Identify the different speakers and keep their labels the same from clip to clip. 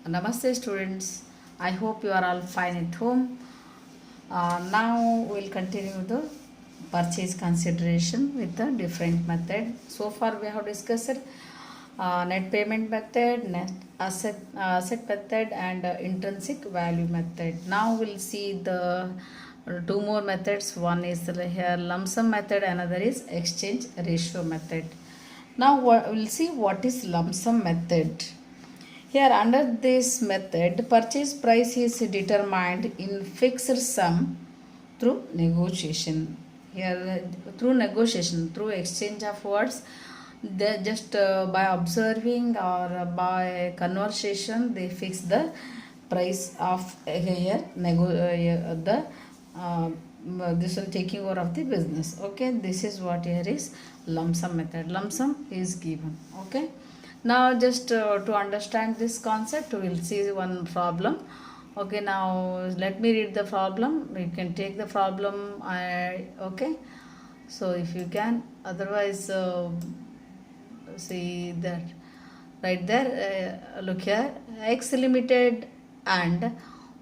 Speaker 1: Namaste students. I hope you are all fine at home. Now we'll continue the purchase consideration with the different method. So far we have discussed net payment method, net asset method and intrinsic value method. Now we'll see the two more methods. One is here lump sum method, another is exchange ratio method. Now we'll see what is lump sum method. Here under this method, purchase price is determined in fixed sum through negotiation. Here through negotiation, through exchange of words, they just by observing or by conversation, they fix the price of here the this one taking over of the business. Okay, this is what here is lump sum method. Lump sum is given. Okay. Now just to understand this concept, we will see one problem. Okay, now let me read the problem. You can take the problem. Okay, so if you can, otherwise see that right there. Look here, X Limited and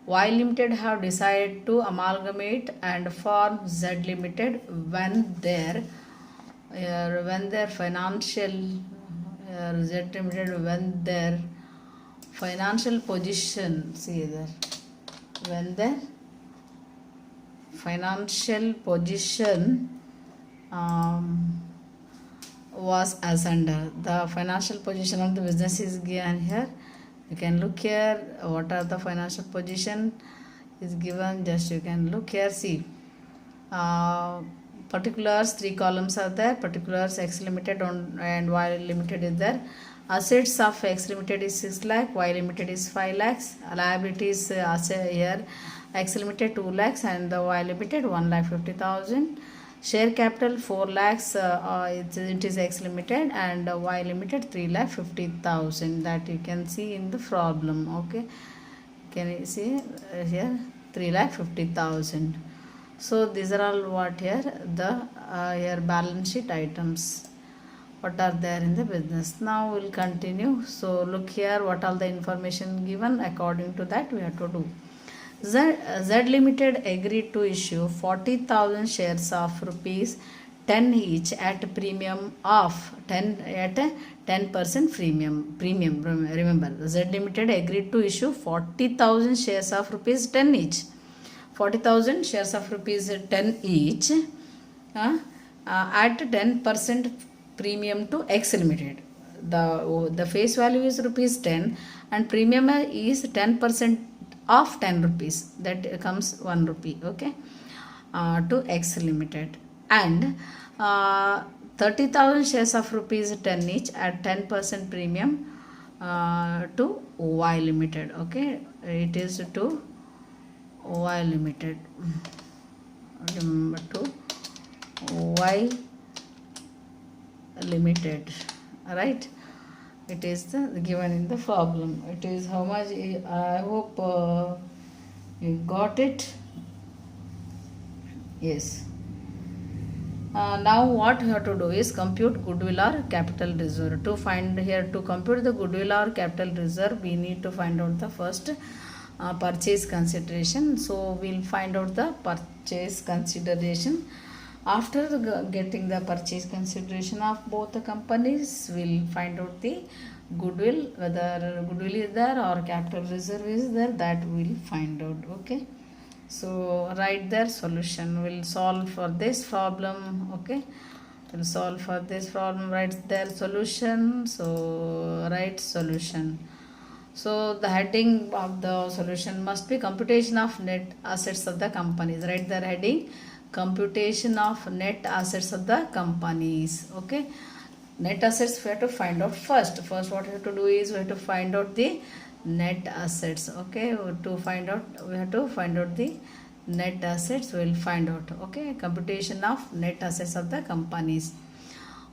Speaker 1: Y Limited have decided to amalgamate and form Z Limited when their financial Z Limited when their financial position, see there, when their financial position was as under. The financial position of the business is given here. You can look here what are the financial position is given. Just you can look here, see particulars, 3 columns are there. Particulars X Limited and Y Limited is there. Assets of X Limited is 6 lakh, Y Limited is 5 lakhs. Liabilities here X Limited 2 lakhs and the Y Limited 1,50,000. Share capital 4 lakhs, it is X Limited and Y Limited 3,50,000. That you can see in the problem. Okay, can you see here 3,50,000. So these are all what here the here balance sheet items what are there in the business. Now we'll continue. So look here what all the information given. According to that we have to do. Z Limited agreed to issue 40,000 shares of rupees 10 each at premium of 10% premium. Remember, Z Limited agreed to issue 40,000 shares of rupees 10 each. 40,000 shares of rupees 10 each at 10% premium to X Limited. The face value is rupees 10 and premium is 10% of 10 rupees. That comes 1 rupee. Okay, to X Limited and 30,000 shares of rupees 10 each at 10% premium to Y Limited. Okay, it is to Y Limited to Y Limited, right? It is given in the problem. It is how much. I hope you got it. Yes. Now what you have to do is compute goodwill or capital reserve. To find here, to compute the goodwill or capital reserve, we need to find out the first purchase consideration. So we'll find out the purchase consideration. After getting the purchase consideration of both the companies, we'll find out the goodwill, whether goodwill is there or capital reserve is there, that we'll find out. Okay, so write their solution. We'll solve for this problem. Okay, we'll solve for this problem, write their solution. So write solution. So the heading of the solution must be computation of net assets of the companies. Write their heading, computation of net assets of the companies. Okay, net assets we have to find out first. What we have to do is we have to find out the net assets. Okay, to find out we have to find out the net assets. We will find out. Okay, computation of net assets of the companies.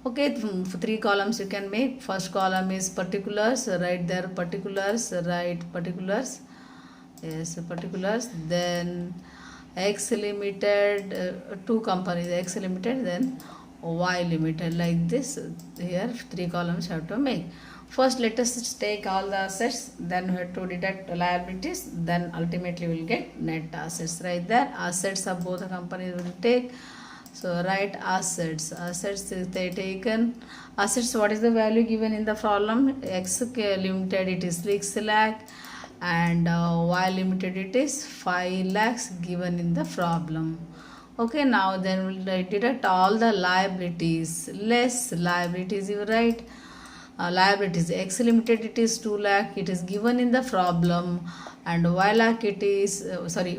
Speaker 1: Okay, 3 columns you can make. First column is particulars. Write their particulars. Write particulars. Yes, particulars. Then X Limited, 2 companies, X Limited, then Y Limited, like this. Here 3 columns have to make. First, let us take all the assets, then we have to deduct liabilities, then ultimately we will get net assets. Right there, assets of both the companies will take. So write assets. Assets is they taken. Assets, what is the value given in the problem? X limited it is 6 lakh and Y limited it is 5 lakhs given in the problem. Okay, now then we'll deduct all the liabilities. Less liabilities, you write. Liabilities X limited it is 2 lakh, it is given in the problem, and Y lakh it is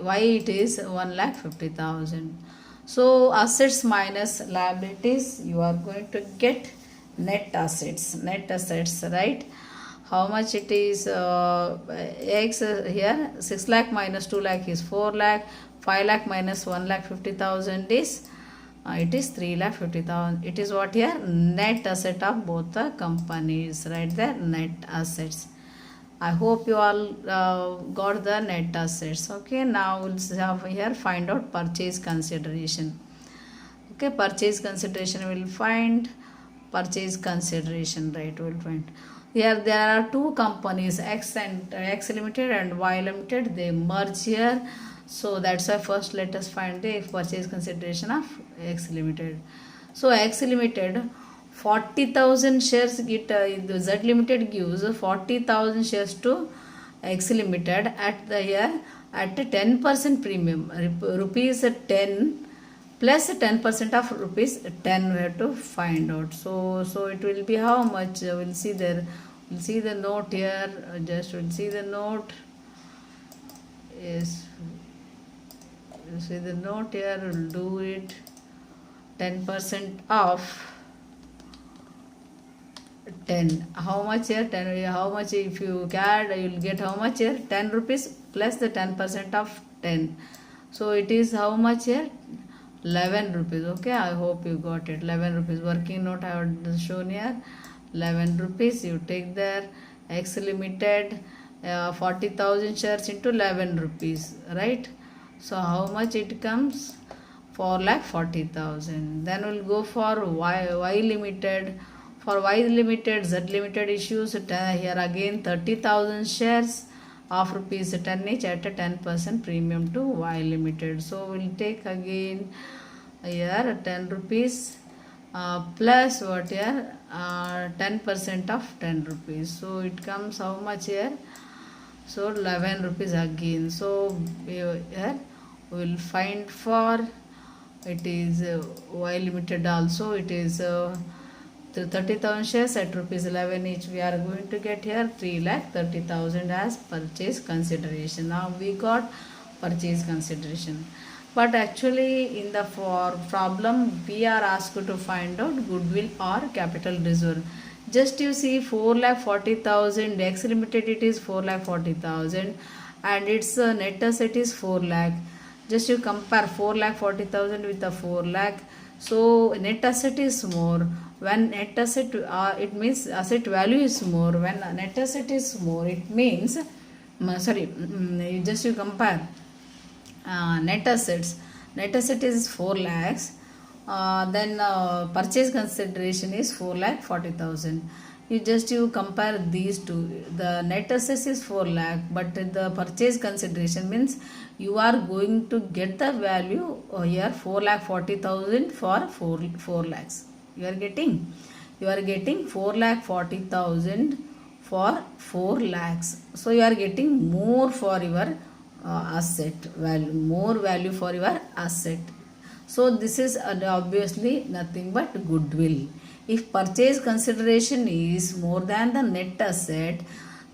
Speaker 1: Y it is 1 lakh 50,000. So assets minus liabilities, you are going to get net assets. Net assets, right? How much it is? X here 6 lakh minus 2 lakh is 4 lakh. 5 lakh minus 1 lakh 50,000 is it is 3 lakh 50,000. It is what here? Net asset of both the companies. Right there, net assets. I hope you all got the net assets. Okay, now we'll have here find out purchase consideration. Okay, purchase consideration will find purchase consideration, right? We'll find here there are two companies, X Limited and Y Limited. They merge here. So that's why first let us find the purchase consideration of X Limited. So X Limited 40,000 shares the Z Limited gives 40,000 shares to X Limited at the year at a 10% premium, rupees 10 plus 10% of rupees 10 we have to find out. So it will be how much? We'll see there. We'll see the note here. Just we'll see the note. Yes. You see the note here, we'll do it 10% off 10. How much here? 10. How much if you add, you will get how much here? 10 rupees plus the 10% of 10. So it is how much here? 11 rupees. Okay, I hope you got it. 11 rupees. Working note I have shown here. 11 rupees. You take there. X Limited 40,000 shares into 11 rupees. Right? So how much it comes? 4,40,000. Then we'll go for Y Limited. For Y Limited, Z Limited issues here again 30,000 shares of rupees 10 each at a 10% premium to Y Limited. So we'll take again here 10 rupees plus what here 10% of 10 rupees. So it comes how much here? So 11 rupees again. So here we will find for it is Y Limited also it is 30,000 shares at rupees 11 each. We are going to get here 3,30,000 as purchase consideration. Now we got purchase consideration. But actually in the problem we are asked to find out goodwill or capital reserve. Just you see 4,40,000, X Limited it is 4,40,000 and its net asset is 4 lakh. Just you compare 4,40,000 with the 4 lakh. So net asset is more. When net asset it means asset value is more. When net asset is more, it means just you compare net assets. Net asset is 4 lakhs. Then purchase consideration is 4,40,000. You compare these two. The net assets is 4 lakh, but the purchase consideration means you are going to get the value here 4,40,000 for 4 lakhs. You are getting 4,40,000 for 4 lakhs. So you are getting more for your asset value, more value for your asset. So this is obviously nothing but goodwill. If purchase consideration is more than the net asset,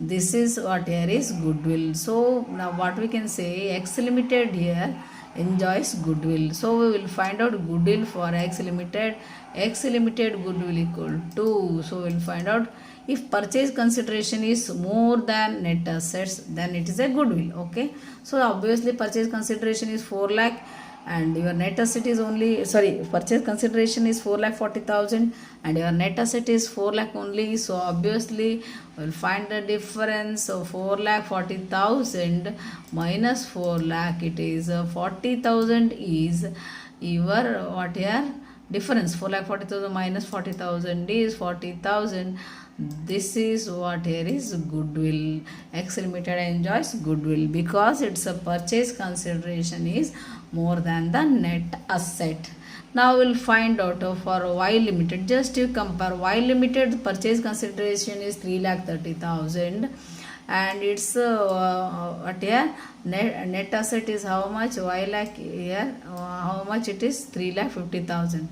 Speaker 1: this is what here is goodwill. So now what we can say, X Limited here enjoys goodwill. So we will find out goodwill for X Limited. X Limited goodwill equal to, so we will find out if purchase consideration is more than net assets, then it is a goodwill. Okay, so obviously purchase consideration is 4 lakh and your net asset is only purchase consideration is 4,40,000 and your net asset is 4 lakh only. So obviously we'll find the difference. So 4,40,000 minus 4 lakh, it is 40,000 is your what here difference. 4,40,000 minus 40,000 is 40,000. This is what here is goodwill. X Limited enjoys goodwill because its a purchase consideration is more than the net asset. Now we'll find out for Y Limited. Just you compare Y Limited purchase consideration is 3,30,000 and its what here net asset is how much? Y lakh here how much it is? 3,50,000.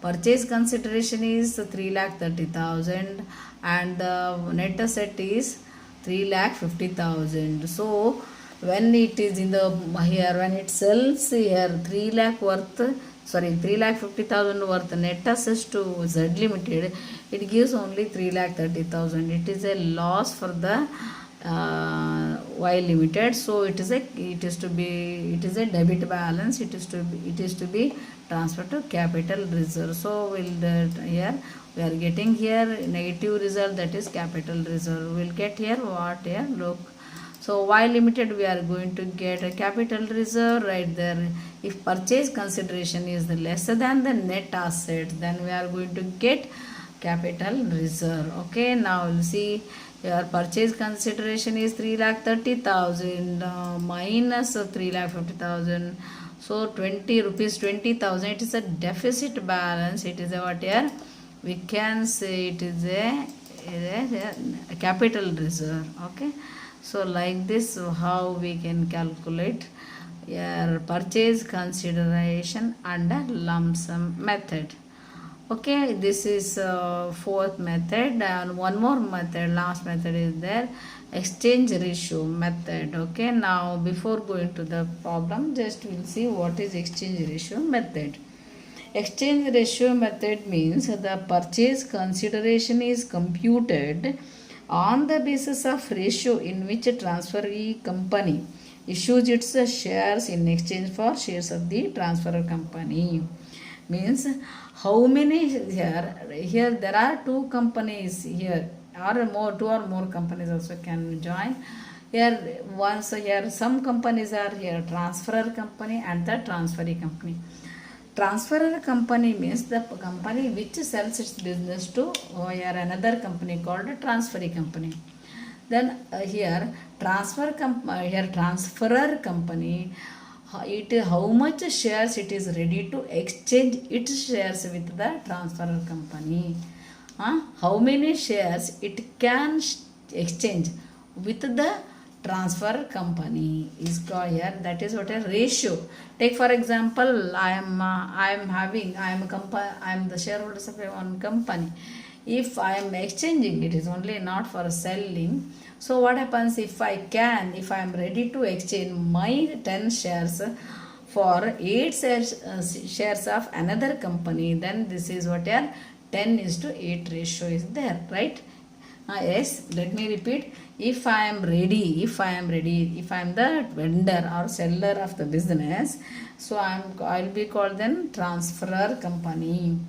Speaker 1: Purchase consideration is 3,30,000 and the net asset is 3,50,000. So when it is in the here when it sells here 3 lakh worth 3,50,000 worth net assets to Z Limited, it gives only 3,30,000. It is a loss for the Y Limited. So it is a debit balance. It is to be transferred to capital reserve. So here we are getting here negative result, that is capital reserve. We'll get here what here, look. So Y Limited we are going to get a capital reserve right there. If purchase consideration is lesser than the net asset, then we are going to get capital reserve. Okay, now we'll see your purchase consideration is 3,30,000 minus 3,50,000. So 20 rupees 20,000. It is a deficit balance. It is a what here? We can say it is a capital reserve. Okay. So like this, how we can calculate your purchase consideration under lump sum method. Okay, this is fourth method, and one more method, last method is there, exchange ratio method. Okay, now before going to the problem, just we'll see what is exchange ratio method. Exchange ratio method means the purchase consideration is computed on the basis of ratio in which a transferee company issues its shares in exchange for shares of the transferor company. Means how many here there are two companies here, or more, two or more companies also can join here. Once here some companies are here, transferor company and the transferee company. Transferor company means the company which sells its business to here another company called a transferee company. Then here transferor company, how much shares it is ready to exchange its shares with the transferor company. How many shares it can exchange with the transfer company is called here. That is what a ratio. Take for example, I am the shareholders of one company. If I am exchanging, it is only not for selling. So what happens if I am ready to exchange my 10 shares for 8 shares of another company, then this is what a 10:8 ratio is there, right? Yes, let me repeat. If I am the vendor or seller of the business, so I'll be called then transferor company.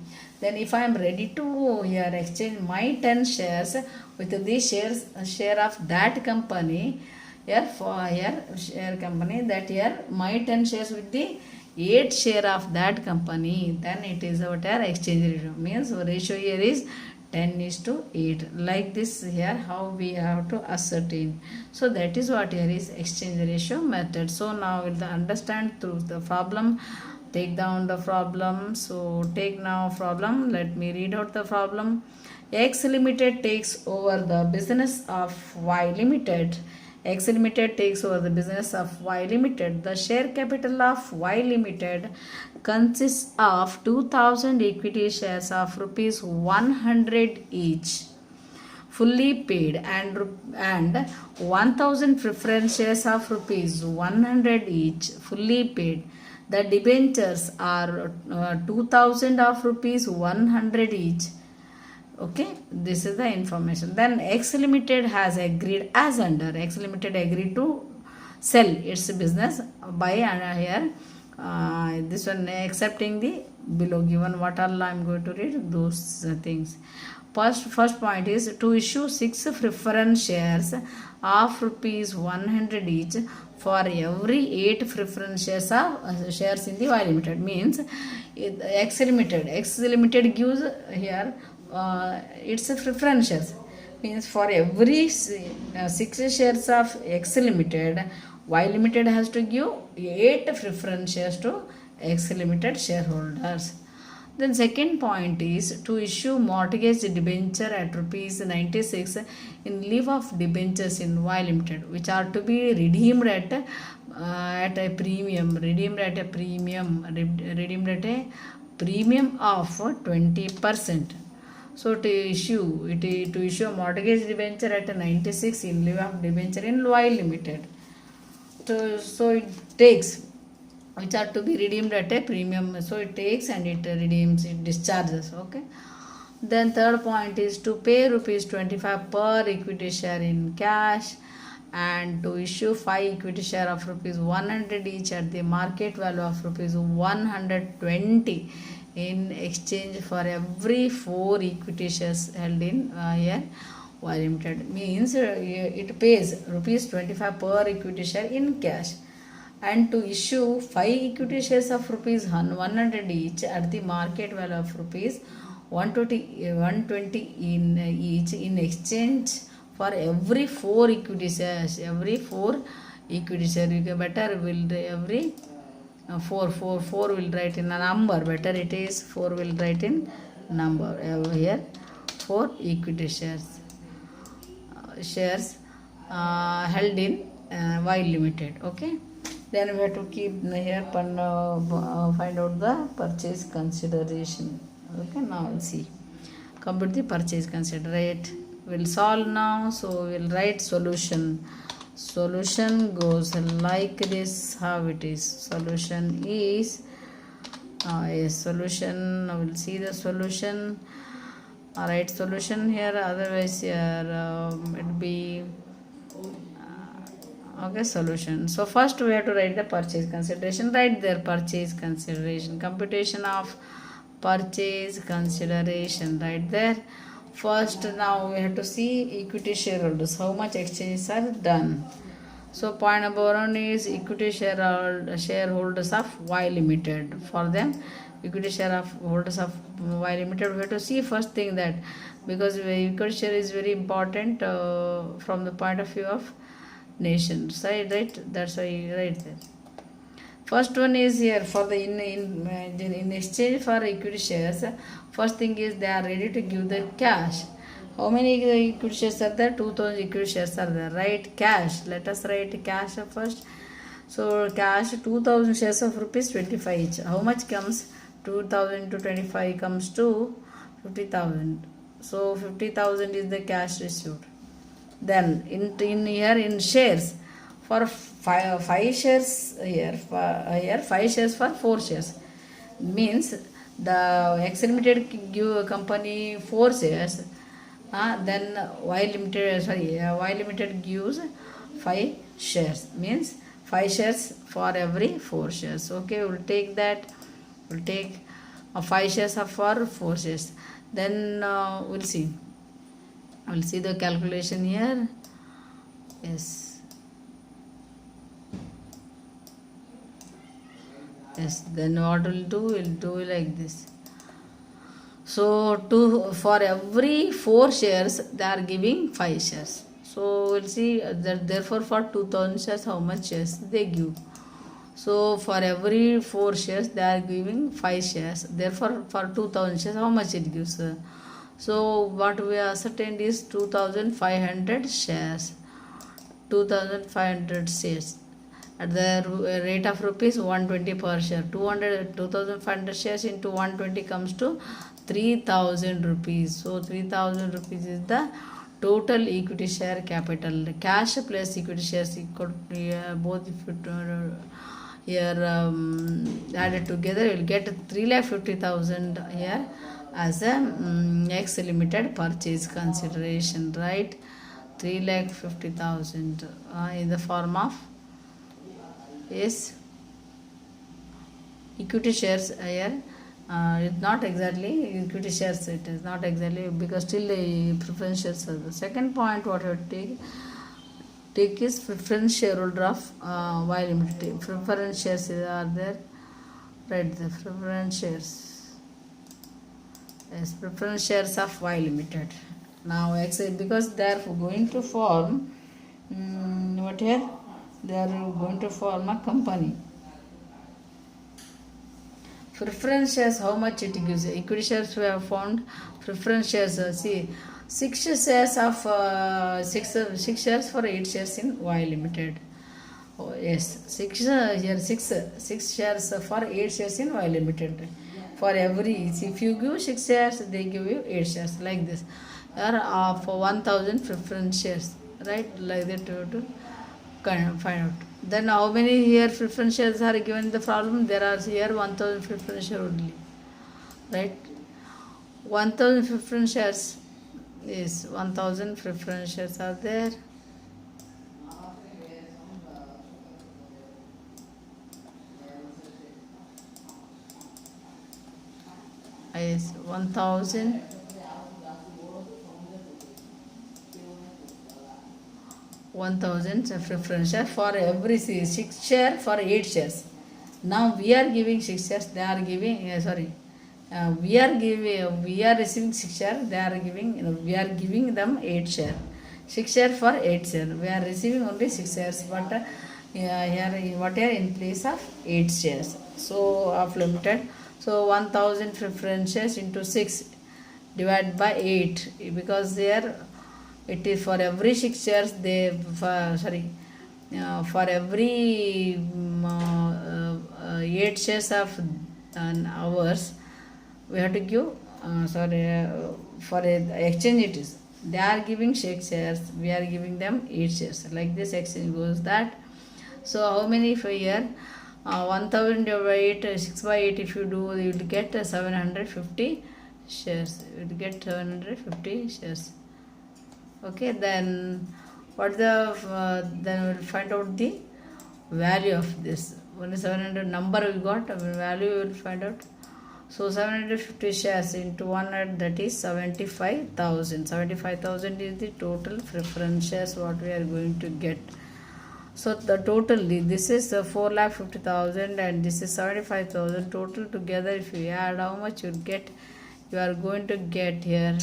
Speaker 1: Then if I am ready to here exchange my 10 shares with the share of that company, here for here share company, that here my 10 shares with the 8 share of that company, then it is what our exchange ratio. Means ratio here is 10:8. Like this here how we have to ascertain. So that is what here is exchange ratio method. So now we'll understand through the problem. Take down the problem. So take now problem. Let me read out the problem. X Limited takes over the business of Y Limited. X Limited takes over the business of Y Limited. The share capital of Y Limited consists of 2,000 equity shares of rupees 100 each, fully paid, and 1,000 preference shares of rupees 100 each, fully paid. The debentures are 2,000 of rupees 100 each. Okay, this is the information. Then X Limited has agreed as under. X Limited agreed to sell its business by here this one, accepting the below given what all I am going to read those things. First point is to issue 6 preference shares of rupees 100 each for every 8 preference shares of shares in the Y Limited. Means X Limited gives here it's a preference shares. means for every 6 shares of X Limited, Y Limited has to give 8 preference shares to X Limited shareholders. Then second point is to issue mortgage debenture at rupees 96 in lieu of debentures in Y Limited, which are to be redeemed at a premium, redeemed at a premium of 20%. So to issue a mortgage debenture at 96 in lieu of debenture in Y Limited. So it takes, which are to be redeemed at a premium. So it takes and it redeems, it discharges. Okay. Then third point is to pay rupees 25 per equity share in cash and to issue 5 equity share of rupees 100 each at the market value of rupees 120 in exchange for every 4 equity shares held in here Y Limited. Means it pays rupees 25 per equity share in cash and to issue 5 equity shares of rupees 100 each at the market value of rupees 120 in each in exchange for every 4 equity shares. Every 4 equity shares, you can better will every 4 will write in a number. Better it is 4 will write in number here. 4 equity shares held in Y Limited. Okay. Then we have to keep here find out the purchase consideration. Okay, now we'll see. Compute the purchase consideration. We'll solve now. So we'll write solution. Solution goes like this. How it is? Solution is a solution. Now we'll see the solution. Write solution here. Otherwise, here it be. Okay, solution. So first we have to write the purchase consideration. Write their purchase consideration. Computation of purchase consideration right there. First, now we have to see equity shareholders. How much exchanges are done. So point number 1 is equity shareholders of Y Limited. For them, equity shareholders of Y Limited, we have to see first thing that because equity share is very important from the point of view of nation, right? That's why you write there. First one is here for the in exchange for equity shares. First thing is they are ready to give the cash. How many equity shares are there? 2000 equity shares are there. Right? Cash. Let us write cash first. So cash 2000 shares of rupees 25 each. How much comes? 2000 to 25 comes to 50,000. So 50,000 is the cash received. Then in here in shares for 5 shares here 5 shares for 4 shares means the X Limited give company 4 shares. Then Y Limited gives 5 shares means 5 shares for every 4 shares. Okay, we'll take that. We'll take 5 shares for 4 shares. Then we'll see the calculation here. Yes, then what we'll do like this. So for every 4 shares they are giving 5 shares. So we'll see that therefore for 2000 shares how much shares they give. So for every 4 shares they are giving 5 shares. Therefore for 2000 shares how much it gives. So what we ascertained is 2500 shares. 2500 shares at the rate of rupees 120 per share. 2500 shares into 120 comes to 3000 rupees. So 3000 rupees is the total equity share capital. Cash plus equity shares equal both if it, here added together you will get 3,50,000 here as a X Limited purchase consideration, right? 3,50,000 in the form of equity shares here. It's not exactly equity shares, it is not exactly because still the preference shares are the second point. What you have to take is preference shareholder of Y Limited. Preference shares are there, right? The preference shares, yes, preference shares of Y Limited. Now because they are going to form what here, they are going to form a company. Preference shares, how much it gives? Equity shares we have found. Preference shares, see, 6 shares of 6 shares for 8 shares in Y Limited. Oh, yes, here 6 shares for 8 shares in Y Limited. For every, if you give 6 shares, they give you 8 shares, like this. Or for 1000 preference shares, right? Like that you have to kind of find out. Then how many here preference shares are given in the problem? There are here 1000 preference shares only, right? 1000 preference shares is 1000 preference shares are there. Is 1000 preference share for every 6 share for 8 shares. Now we are giving 6 shares, they are giving we are receiving 6 share, they are giving, we are giving them 8 share. 6 share for 8 share, we are receiving only 6 shares, but here what are in place of 8 shares, so of limited. So 1000 preference shares into 6 divided by 8, because there it is for every 6 shares they for every 8 shares of ours, we have to give for exchange it is, they are giving 6 shares, we are giving them 8 shares, like this exchange goes that. So how many for here, 1000 divided by 8, 6 by 8 if you do, you will get 750 shares, you will get 750 shares. Okay, then what then we will find out the value of this. Only 700 number we got, value we will find out. So 750 shares into 100, that is 75,000. 75,000 is the total preference shares what we are going to get. So the total, this is 4,50,000 and this is 75,000. Total together, if you add, how much you get? You are going to get here.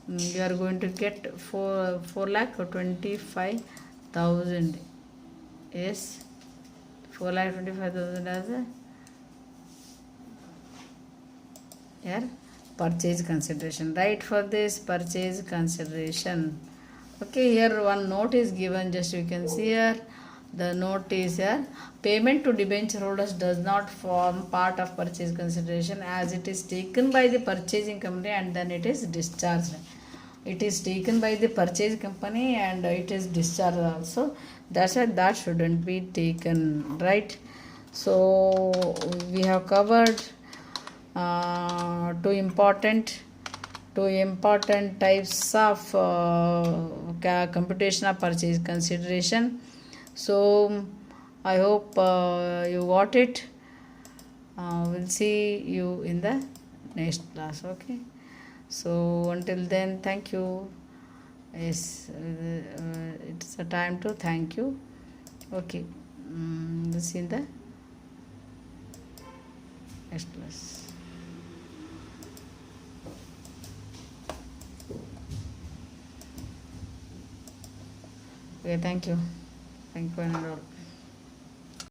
Speaker 1: You are going to get 4,25,000. Yes, 4,25,000 as a here purchase consideration. Right, for this purchase consideration. Okay, here one note is given, just you can see here. The note is here, payment to debenture holders does not form part of purchase consideration as it is taken by the purchasing company and then it is discharged. It is taken by the purchase company and it is discharged also. That's why that shouldn't be taken, right? So we have covered two important types of computation of purchase consideration. So I hope you got it. We'll see you in the next class. Okay, so until then, thank you. Yes, it's a time to thank you. Okay, we'll see in the next class. Okay, thank you. Thank you and all.